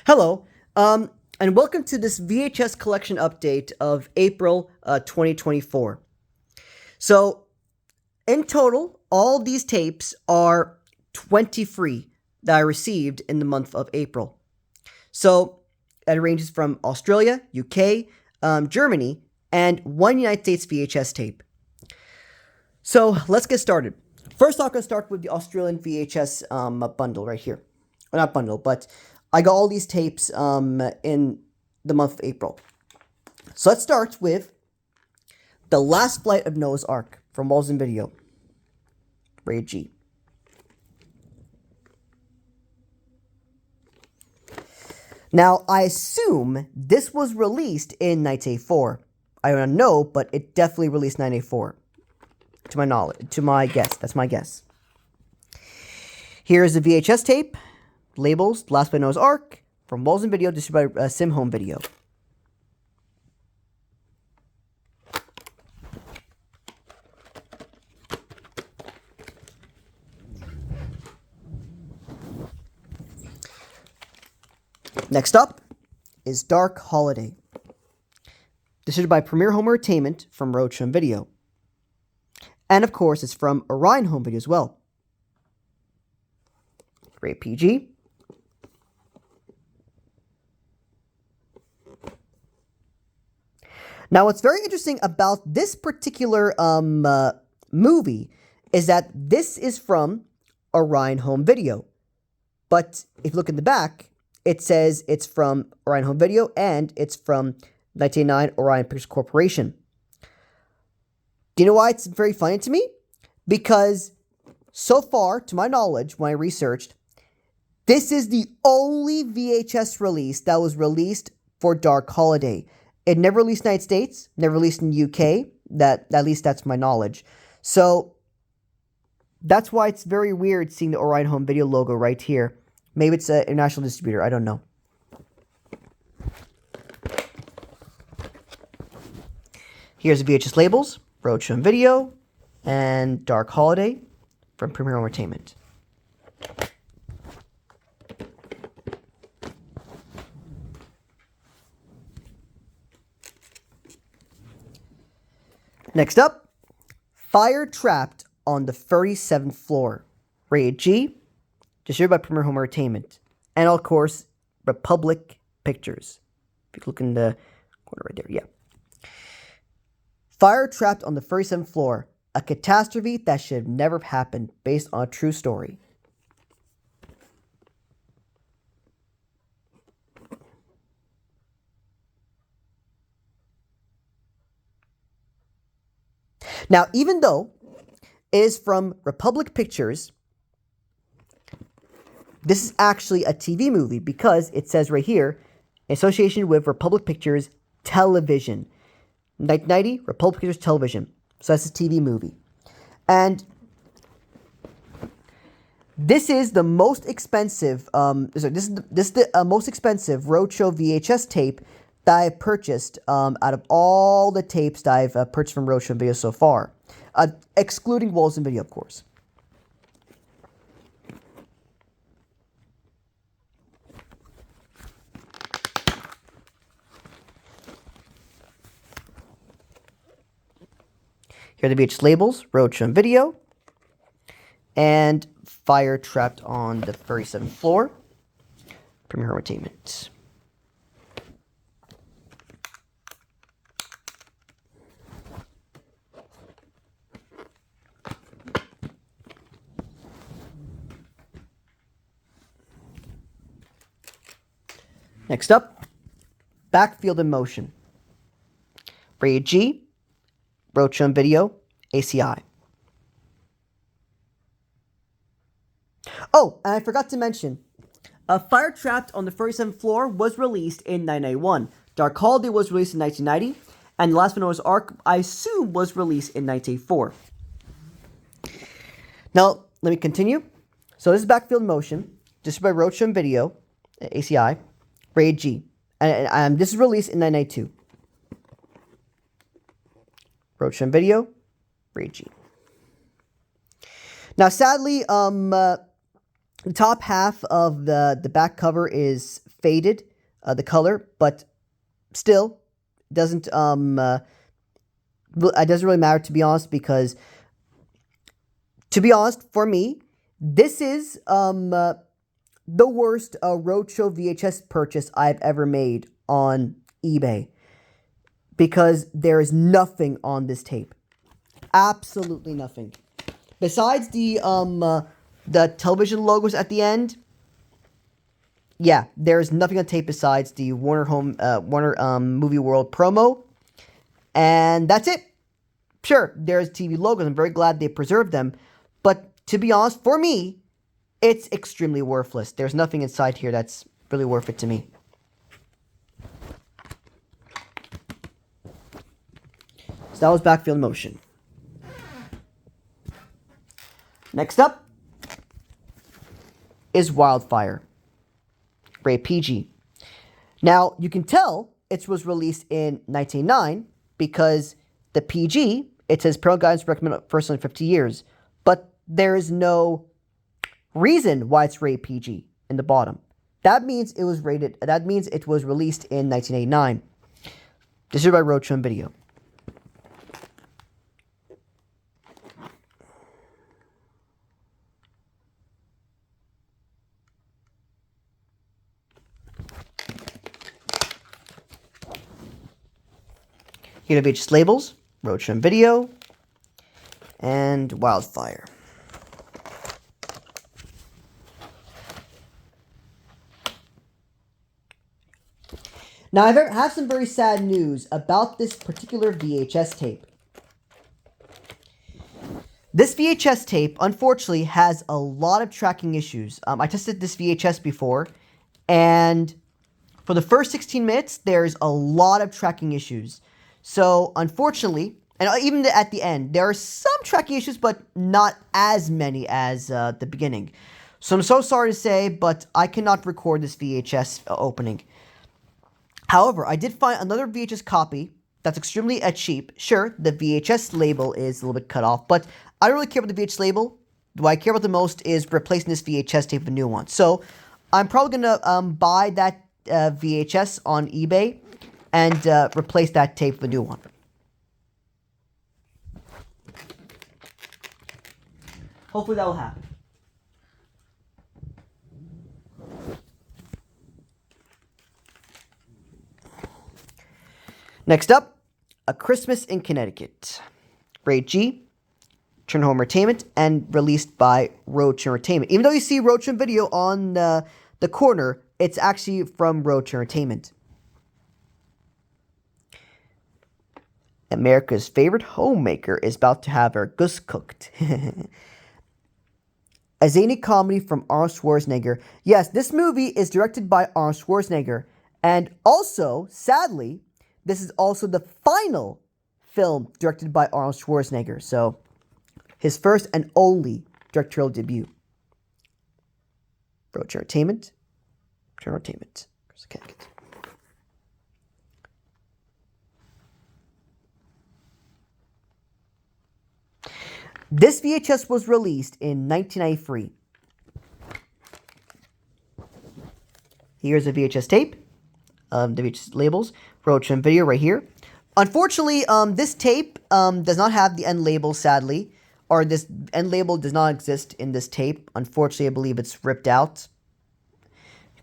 Hello, and welcome to this VHS collection update of April 2024. So, in total, all these tapes are 20 free that I received in the month of April. So, that ranges from Australia, UK, Germany, and one United States VHS tape. So, let's get started. First, I'm going to start with the Australian VHS bundle right here. Well, not bundle, but I got all these tapes in the month of April. So let's start with The Last Flight of Noah's Ark from Walls and Video. Rated G. Now, I assume this was released in 1984. I don't know, but it definitely released in 1984. To my knowledge, to my guess. That's my guess. Here's the VHS tape. Labels, Last Flight of Noah's Ark, from Walls and Video, distributed by Sim Home Video. Next up is Dark Holiday, distributed by Premier Home Entertainment from Roadshow Video. And of course, it's from Orion Home Video as well. Rated PG. Now, what's very interesting about this particular movie is that this is from Orion Home Video. But if you look in the back, it says it's from Orion Home Video and it's from 1989 Orion Pictures Corporation. Do you know why it's very funny to me? Because so far, to my knowledge, when I researched, this is the only VHS release that was released for Dark Holiday. It never released in the United States, never released in the UK. At least that's my knowledge. So that's why it's very weird seeing the Orion Home Video logo right here. Maybe it's an international distributor. I don't know. Here's the VHS labels. Roadshow Video and Dark Holiday from Premier Home Entertainment. Next up, Fire Trapped on the 37th Floor. Rated G, distributed by Premier Home Entertainment. And of course, Republic Pictures. If you look in the corner right there, yeah. Fire Trapped on the 37th Floor, a catastrophe that should have never happened, based on a true story. Now, even though it is from Republic Pictures, this is actually a TV movie because it says right here, in association with Republic Pictures Television. 1990, Republic Pictures Television. So that's a TV movie. And this is the most expensive, this is the most expensive Roadshow VHS tape that I purchased out of all the tapes that I've purchased from Roadshow Video so far. Excluding Walls and Video, of course. Here are the VHS labels, Roadshow Video, and Fire Trapped on the 37th Floor, Premier Home Entertainment. Next up, Backfield Motion. Rated G, Roadshow Video, ACI. Oh, and I forgot to mention, Fire Trapped on the 37th Floor was released in 1991. Dark Holiday was released in 1990. And The Last Flight of Noah's Ark, I assume, was released in 1984. Now, let me continue. So this is Backfield Motion, distributed by Roadshow Video, ACI, rated G. And this is released in 1992. Roadshow Video, rated G. Now, sadly, The top half of the back cover is faded, the color, but still doesn't it doesn't really matter, to be honest, because to be honest, for me, this is the worst Roadshow VHS purchase I've ever made on eBay, because there is nothing on this tape. Absolutely nothing. Besides the television logos at the end, yeah, there's nothing on tape besides the Warner Movie World promo, and that's it. Sure, there's TV logos. I'm very glad they preserved them, but to be honest, for me, it's extremely worthless. There's nothing inside here that's really worth it to me. So that was Backfield Motion. Next up is Wildfire, rated PG. Now, you can tell it was released in 1909 because the PG, it says parental guidance recommended first in 50 years, but there is no reason why it's rated PG in the bottom. That means it was released in 1989. This is by Roadshow Video. Here are the VHS labels, Roadshow Video, and Wildfire. Now, I have some very sad news about this particular VHS tape. This VHS tape, unfortunately, has a lot of tracking issues. I tested this VHS before, and for the first 16 minutes, there's a lot of tracking issues. So, unfortunately, and even at the end, there are some tracking issues, but not as many as the beginning. So I'm so sorry to say, but I cannot record this VHS opening. However, I did find another VHS copy that's extremely cheap. Sure, the VHS label is a little bit cut off, but I don't really care about the VHS label. What I care about the most is replacing this VHS tape with a new one. So I'm probably going to buy that VHS on eBay and replace that tape with a new one. Hopefully that will happen. Next up, A Christmas in Connecticut. Rated G, Turn Home Entertainment, and released by Roadshow Entertainment. Even though you see Roadshow Video on the corner, it's actually from Roadshow Entertainment. America's favorite homemaker is about to have her goose cooked. A zany comedy from Arnold Schwarzenegger. Yes, this movie is directed by Arnold Schwarzenegger. And also, sadly, this is also the final film directed by Arnold Schwarzenegger. So, his first and only directorial debut. Roadshow Entertainment. Entertainment. Connecticut. This VHS was released in 1993. Here's a VHS tape. The VHS labels. Roadshow Video right here. Unfortunately, this tape does not have the end label, sadly. Or this end label does not exist in this tape. Unfortunately, I believe it's ripped out.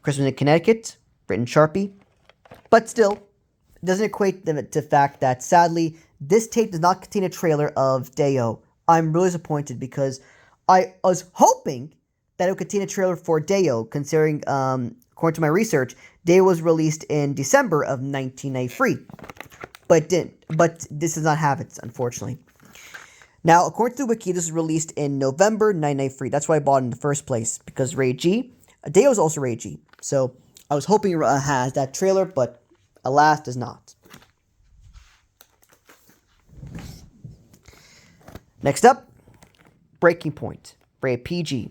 Christmas in Connecticut. Written Sharpie. But still, it doesn't equate to the fact that, sadly, this tape does not contain a trailer of Day-O. I'm really disappointed because I was hoping that it would contain a trailer for Day-O, considering, according to my research, Day-O was released in December of 1993. But it didn't. But this does not have it, unfortunately. Now, according to the wiki, this was released in November 1993. That's why I bought it in the first place, because rated G. Day-O is also rated G. So, I was hoping it has that trailer, but alas, does not. Next up, Breaking Point, rated PG,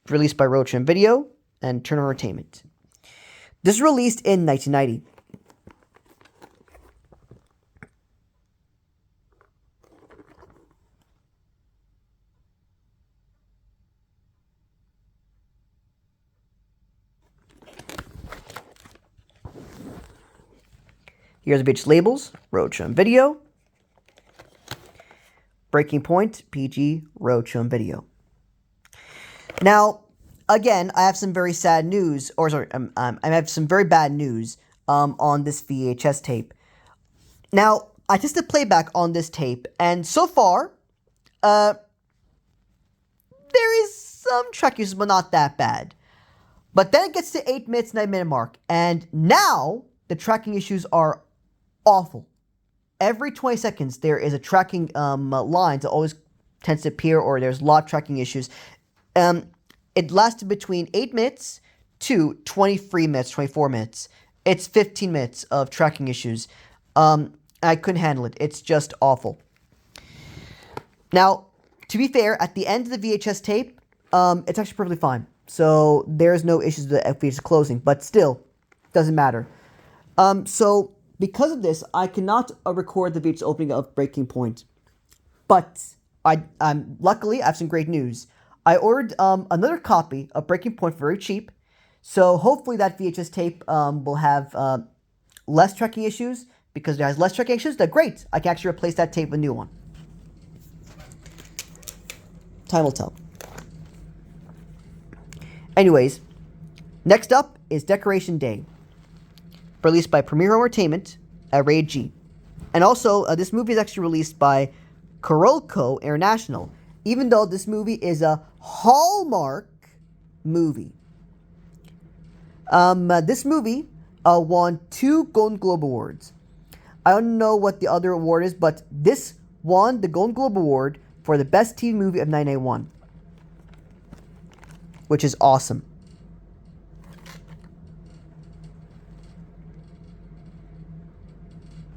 released by Roadshow Video and Turner Entertainment. This was released in 1990. Here's VHS labels, Roadshow and video. Breaking Point, PG, Roadshow and video. Now, again, I have some very sad news, I have some very bad news on this VHS tape. Now, I tested playback on this tape, and so far, there is some track issues, but not that bad. But then it gets to 8 minutes, 9 minute mark, and now the tracking issues are awful. Every 20 seconds, there is a tracking line that always tends to appear, or there's a lot of tracking issues. It lasted between 8 minutes to 23 minutes, 24 minutes. It's 15 minutes of tracking issues. I couldn't handle it. It's just awful. Now, to be fair, at the end of the VHS tape, it's actually perfectly fine. So there's no issues with the VHS closing, but still, doesn't matter. So because of this, I cannot record the VHS opening of Breaking Point. But luckily, I have some great news. I ordered another copy of Breaking Point for very cheap. So hopefully that VHS tape will have less tracking issues. Because it has less tracking issues, that's great. I can actually replace that tape with a new one. Time will tell. Anyways, next up is Decoration Day, released by Premier Entertainment at Rated G. And also, this movie is actually released by Corolco International, even though this movie is a Hallmark movie. This movie won 2 Golden Globe Awards. I don't know what the other award is, but this won the Golden Globe Award for the Best TV Movie of 1991. Which is awesome.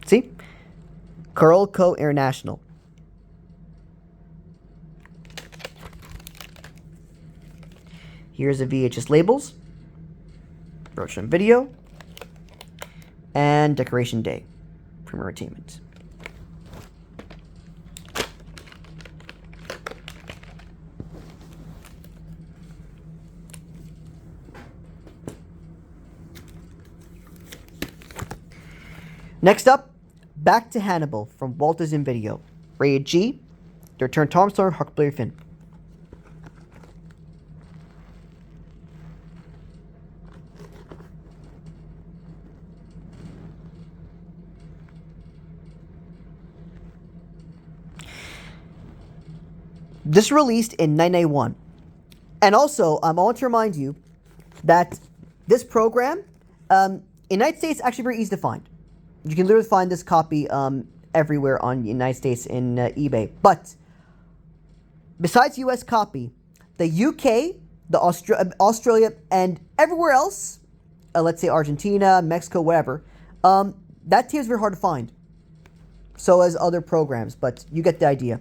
See? Corolco International. Here's the VHS labels. Roadshow and video. And Decoration Day. Premier Entertainment. Next up, Back to Hannibal from Walt Disney Video. Rated G. The Return Tom Sawyer, Huckleberry Finn. This released in 1991. And also, I want to remind you that this program, in the United States, is actually very easy to find. You can literally find this copy everywhere on the United States in eBay. But besides US copy, the UK, the Australia, and everywhere else, let's say Argentina, Mexico, whatever, that tape is very hard to find. So as other programs, but you get the idea.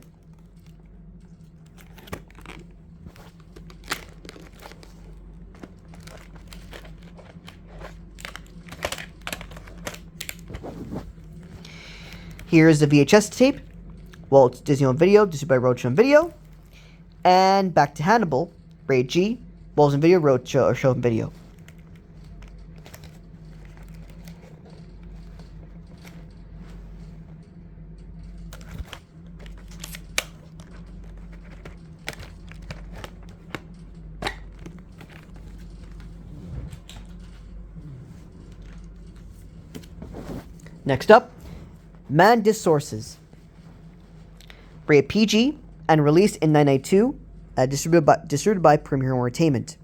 Here's the VHS tape. Walt Disney Home Video, distributed by Roadshow and Video. And Back to Hannibal, Rated G, Walt Disney Video, Roadshow and Video. Next up, Mandis Sources. Rated PG and released in 1992, distributed by Premier Entertainment.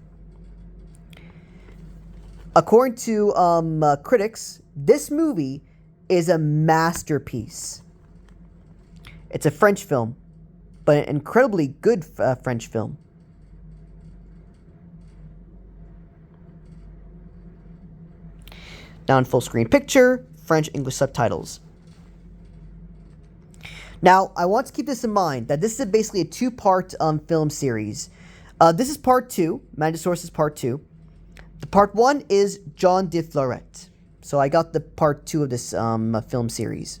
According to critics, this movie is a masterpiece. It's a French film, but an incredibly good French film. Now in full screen picture, French-English subtitles. Now, I want to keep this in mind, that this is basically a 2-part film series. This is part 2, Mandis Sources part 2. The part 1 is John de Florette. So I got the part 2 of this film series.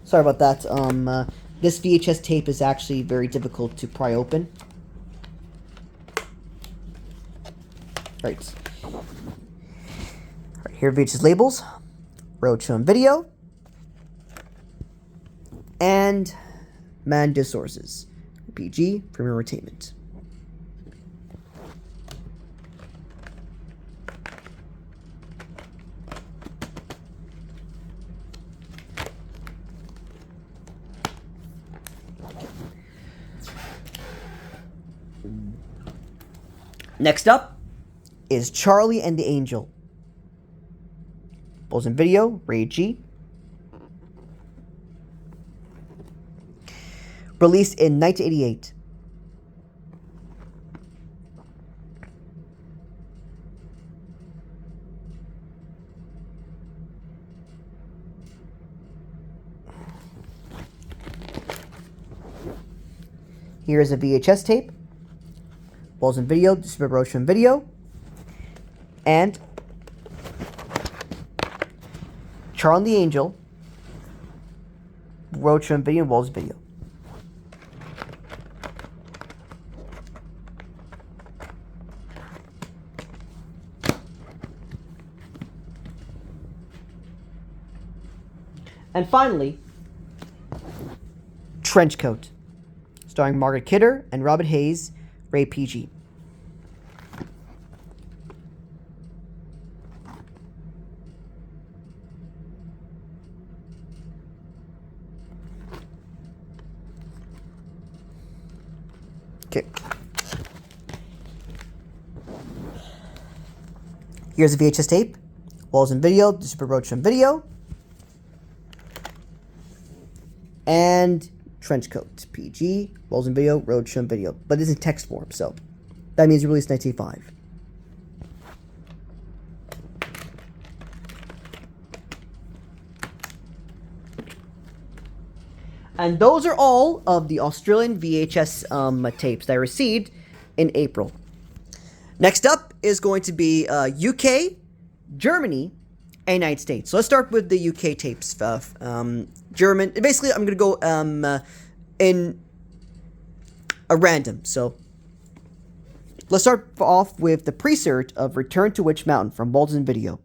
Sorry about that. this VHS tape is actually very difficult to pry open. Right. Here are VHS labels. Roadshow and Video. And Mandis Sources. PG, Premium Entertainment. Next up is Charlie and the Angel. Bulls and Video, Rated G. Released in 1988. Here's a VHS tape. Bulls and Video, Distributed Roadshow and Video. And Charlie and the Angel, Roadshow and Video, and Bulls and Video. And finally, Trenchcoat, starring Margaret Kidder and Robert Hayes, rated PG. Okay. Here's a VHS tape. Walls and Video, Distributed Roadshow and Video. And Trenchcoat, PG, Walls and Video, Roadshow and Video. But it's in text form, so that means it released in 1985. And those are all of the Australian VHS tapes that I received in April. Next up is going to be UK, Germany, and United States. So let's start with the UK tapes stuff. German. Basically, I'm going to go in a random. So let's start off with the pre-cert of Return to Witch Mountain from Walls and Video.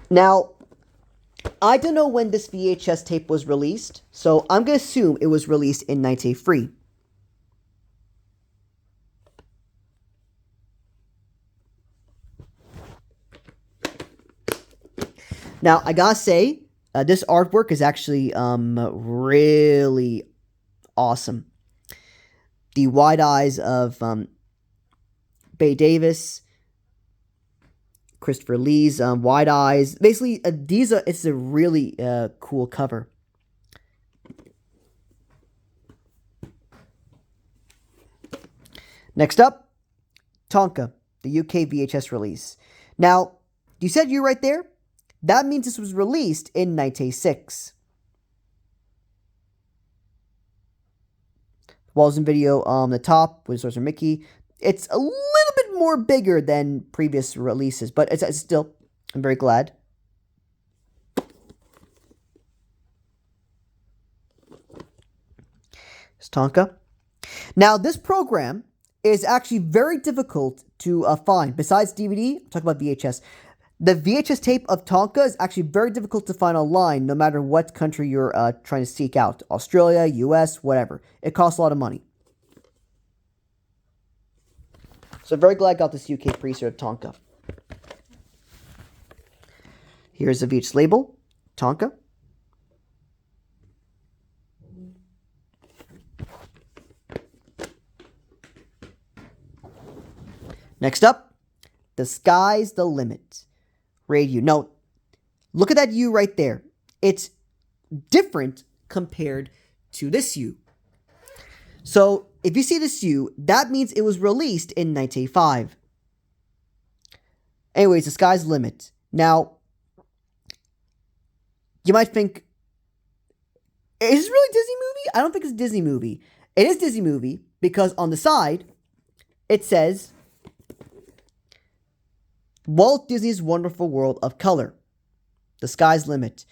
Now, I don't know when this VHS tape was released, so I'm going to assume it was released in 1983. Now, I gotta say, this artwork is actually really awesome. The wide eyes of Bay Davis, Christopher Lee's wide eyes. Basically, it's a really cool cover. Next up, Tonka, the UK VHS release. Now, you said you're right there? That means this was released in 1986. Walls and Video on the top with Sorcerer Mickey. It's a little bit more bigger than previous releases, but it's still, I'm very glad. It's Tonka. Now, this program is actually very difficult to find. Besides DVD, I'm talking about VHS. The VHS tape of Tonka is actually very difficult to find online, no matter what country you're trying to seek out. Australia, US, whatever. It costs a lot of money. So I'm very glad I got this UK pre-cert of Tonka. Here's the VHS label, Tonka. Next up, The Sky's the Limit. Radio. Now, look at that U right there. It's different compared to this U. So, if you see this U, that means it was released in 1985. Anyways, The Sky's the Limit. Now, you might think, is this really a Disney movie? I don't think it's a Disney movie. It is a Disney movie because on the side, it says, Walt Disney's Wonderful World of Color. The sky's limit.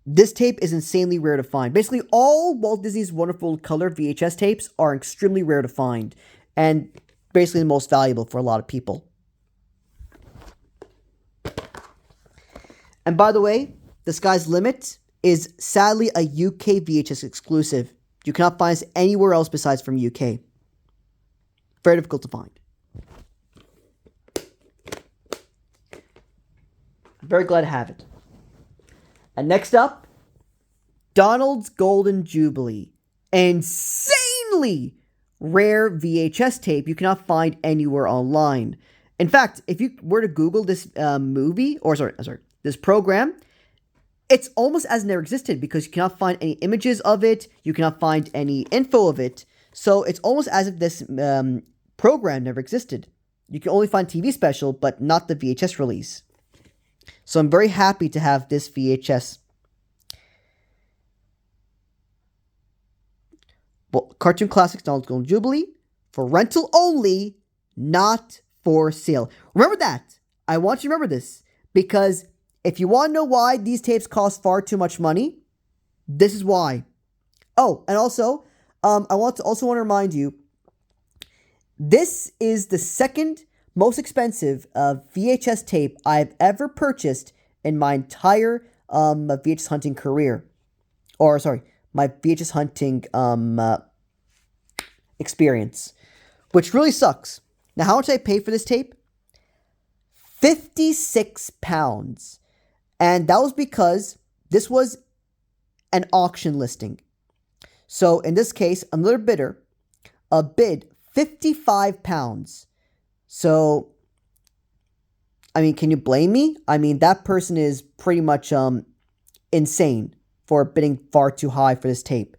This tape is insanely rare to find. Basically, all Walt Disney's Wonderful Color VHS tapes are extremely rare to find. And basically the most valuable for a lot of people. And by the way, The Sky's Limit is sadly a UK VHS exclusive. You cannot find this anywhere else besides from UK. Very difficult to find. I'm very glad to have it. And next up, Donald's Golden Jubilee. Insanely rare VHS tape you cannot find anywhere online. In fact, if you were to Google this this program, it's almost as never existed because you cannot find any images of it. You cannot find any info of it. So it's almost as if this program never existed. You can only find TV special, but not the VHS release. So I'm very happy to have this VHS. Well, Cartoon Classics Donald's Golden Jubilee for rental only, not for sale. Remember that. I want you to remember this because if you want to know why these tapes cost far too much money, this is why. Oh, and also, I want to remind you, this is the second most expensive VHS tape I've ever purchased in my entire VHS hunting career. Or, sorry, my VHS hunting experience. Which really sucks. Now, how much did I pay for this tape? £56. And that was because this was an auction listing. So, in this case, another bidder bid £55. So, I mean, can you blame me? I mean, that person is pretty much insane for bidding far too high for this tape.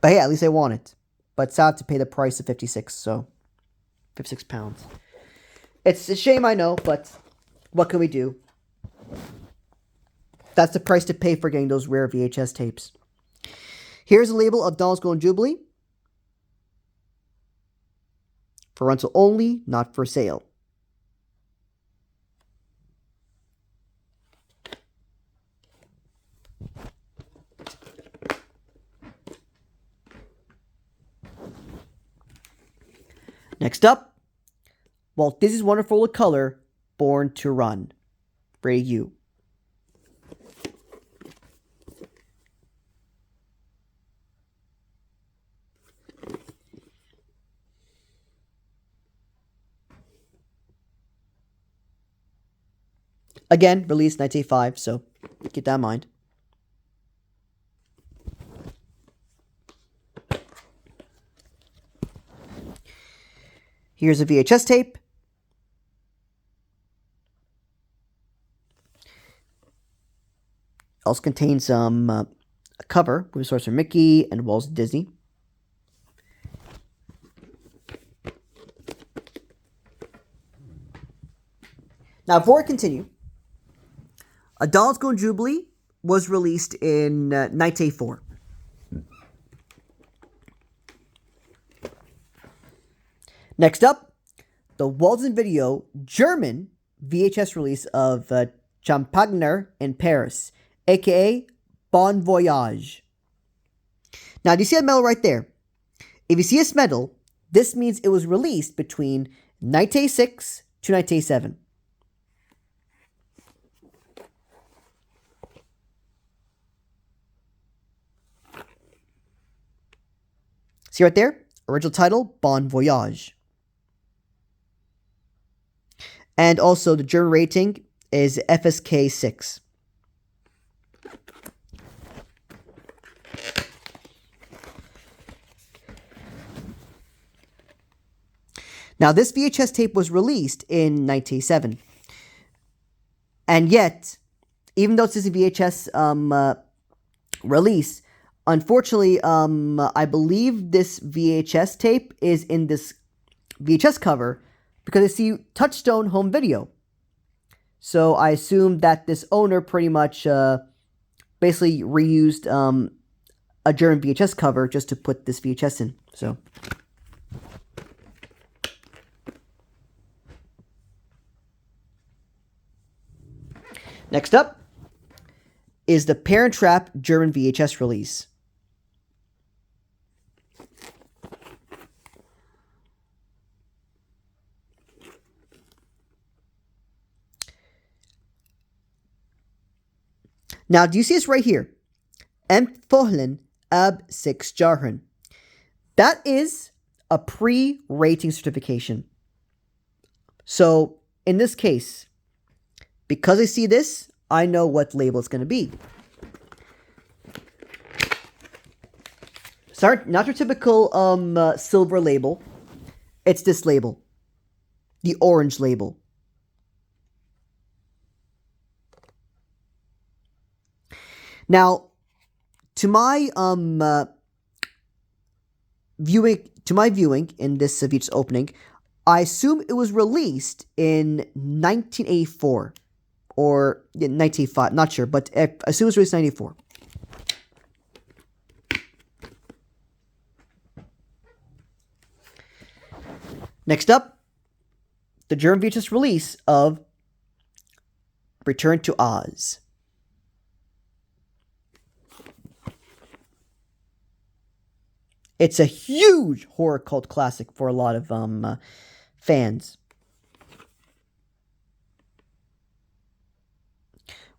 But hey, at least I want it. But sad to pay the price of 56, so £56. It's a shame, I know, but what can we do? That's the price to pay for getting those rare VHS tapes. Here's a label of Donald's Golden Jubilee. For rental only, not for sale. Next up, Walt Disney's Wonderful World of Color, Born to Run. Rated U. Again, released 1985, so keep that in mind. Here's a VHS tape. Also contains a cover with Sorcerer Mickey and Walt Disney. Now, before I continue, Donald's Golden Jubilee was released in 1984. Next up, the Walt Disney Video German VHS release of Champagner in Paris, aka Bon Voyage. Now, do you see that medal right there? If you see this medal, this means it was released between 1986 to 1987. See right there? Original title, Bon Voyage. And also the German rating is FSK 6. Now, this VHS tape was released in 1987. And yet, even though it's a VHS release, unfortunately, I believe this VHS tape is in this VHS cover because I see Touchstone Home Video. So I assume that this owner pretty much basically reused a German VHS cover just to put this VHS in. So next up is the Parent Trap German VHS release. Now, do you see this right here? Empfohlen ab 6 Jahren. That is a pre-rating certification. So, in this case, because I see this, I know what label it's going to be. Sorry, not your typical silver label. It's this label. The orange label. Now, to my viewing in this VHS opening, I assume it was released in 1984 or 1985. Not sure, but I assume it was released in 1984. Next up, the German VHS release of Return to Oz. It's a huge horror cult classic for a lot of fans.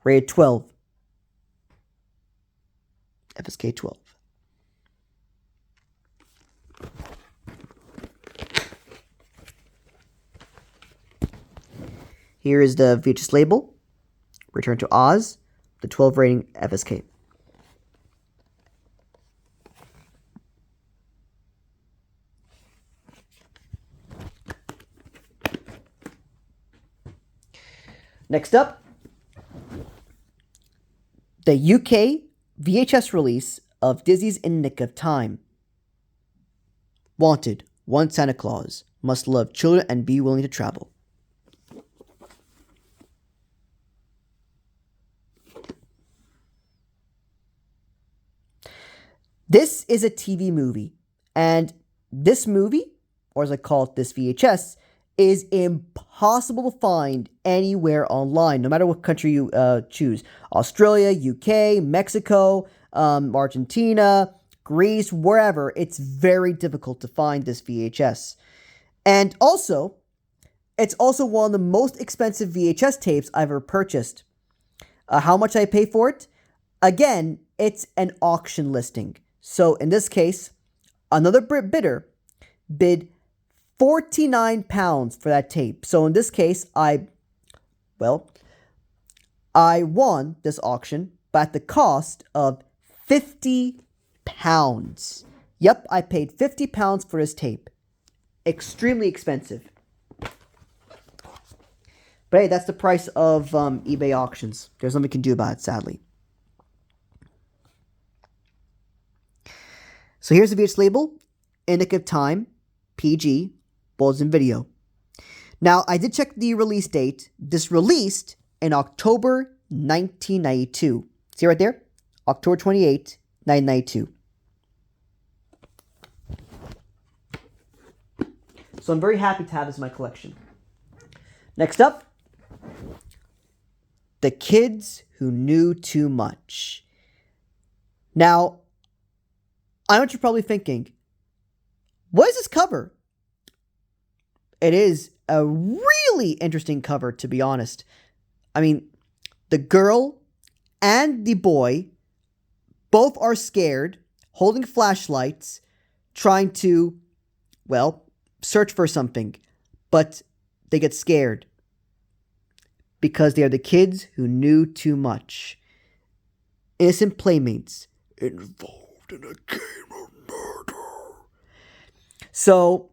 Rated 12. FSK 12. Here is the VHS label. Return to Oz. The 12 rating FSK. Next up, the UK VHS release of Disney's In Nick of Time. Wanted, one Santa Claus, must love children and be willing to travel. This is a TV movie, and this movie, or as I call it, this VHS, is impossible to find anywhere online, no matter what country you choose. Australia, UK, Mexico, Argentina, Greece, wherever. It's very difficult to find this VHS. And also, it's also one of the most expensive VHS tapes I've ever purchased. How much I pay for it? Again, it's an auction listing. So in this case, another bidder bid £49 for that tape. So in this case, I won this auction, but at the cost of £50. Yep, I paid £50 for this tape. Extremely expensive. But hey, that's the price of eBay auctions. There's nothing we can do about it, sadly. So here's the VHS label. In Nick of Time, PG, Bulletin Video. Now, I did check the release date. This released in October 1992. See right there? October 28, 1992. So I'm very happy to have this in my collection. Next up, The Kids Who Knew Too Much. Now, I know what you're probably thinking. What is this cover? It is a really interesting cover, to be honest. I mean, the girl and the boy both are scared, holding flashlights, trying to, search for something. But they get scared because they are the kids who knew too much. Innocent playmates involved in a game of murder. So,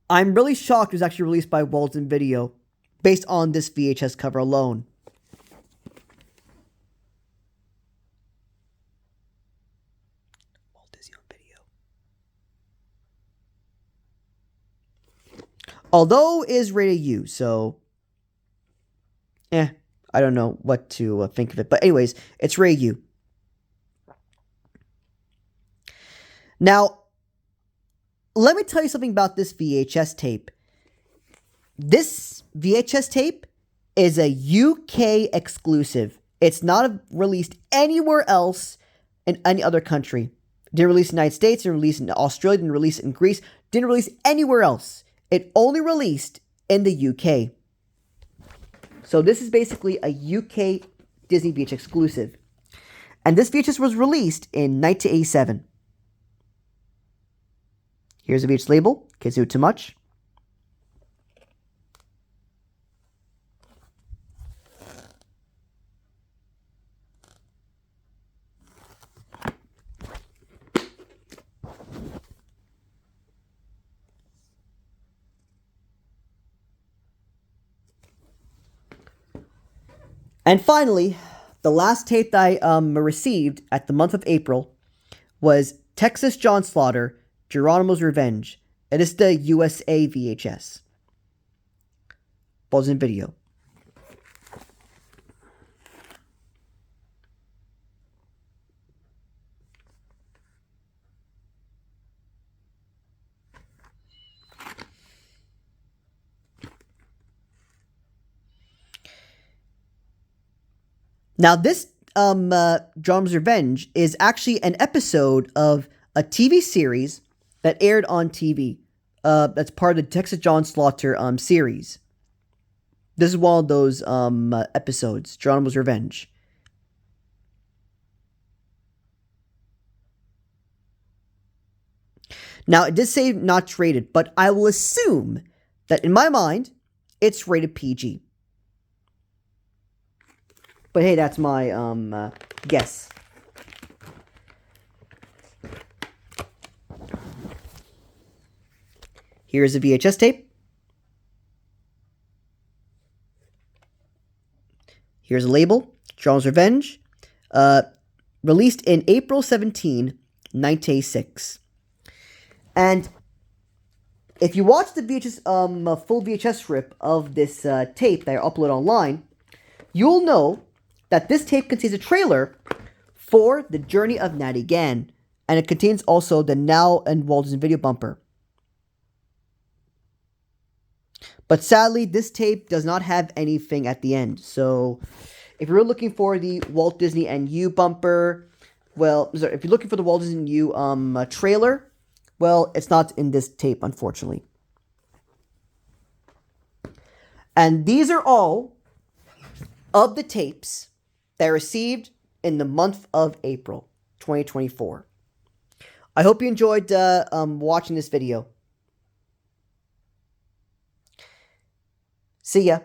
I'm really shocked it was actually released by Walt Disney Video based on this VHS cover alone. Walt Disney Video. Although it is rated U, so I don't know what to think of it. But anyways, it's Ray U. Now, let me tell you something about this VHS tape. This VHS tape is a UK exclusive. It's not released anywhere else in any other country. Didn't release in the United States, didn't release in Australia, didn't release in Greece, didn't release anywhere else. It only released in the UK. So this is basically a UK Disney VHS exclusive. And this VHS was released in 1987. Here's the VHS label, in case you do too much. And finally, the last tape that I received at the month of April was Texas John Slaughter, Geronimo's Revenge. It is the USA VHS. Pause in video. Now, this Geronimo's Revenge is actually an episode of a TV series that aired on TV. That's part of the Texas John Slaughter series. This is one of those episodes, Geronimo's Revenge. Now, it did say not rated, but I will assume that in my mind, it's rated PG. But hey, that's my guess. Here's a VHS tape. Here's a label, Geronimo's Revenge. Released in April 17, 1986. And if you watch the VHS, full VHS rip of this tape that I upload online, you'll know that this tape contains a trailer for The Journey of Natty Gann, and it contains also the Now and Walt Disney video bumper. But sadly, this tape does not have anything at the end. So, if you're looking for the Walt Disney and You bumper, well, sorry, if you're looking for the Walt Disney and You trailer, well, it's not in this tape, unfortunately. And these are all of the tapes that I received in the month of April 2024. I hope you enjoyed watching this video. See ya.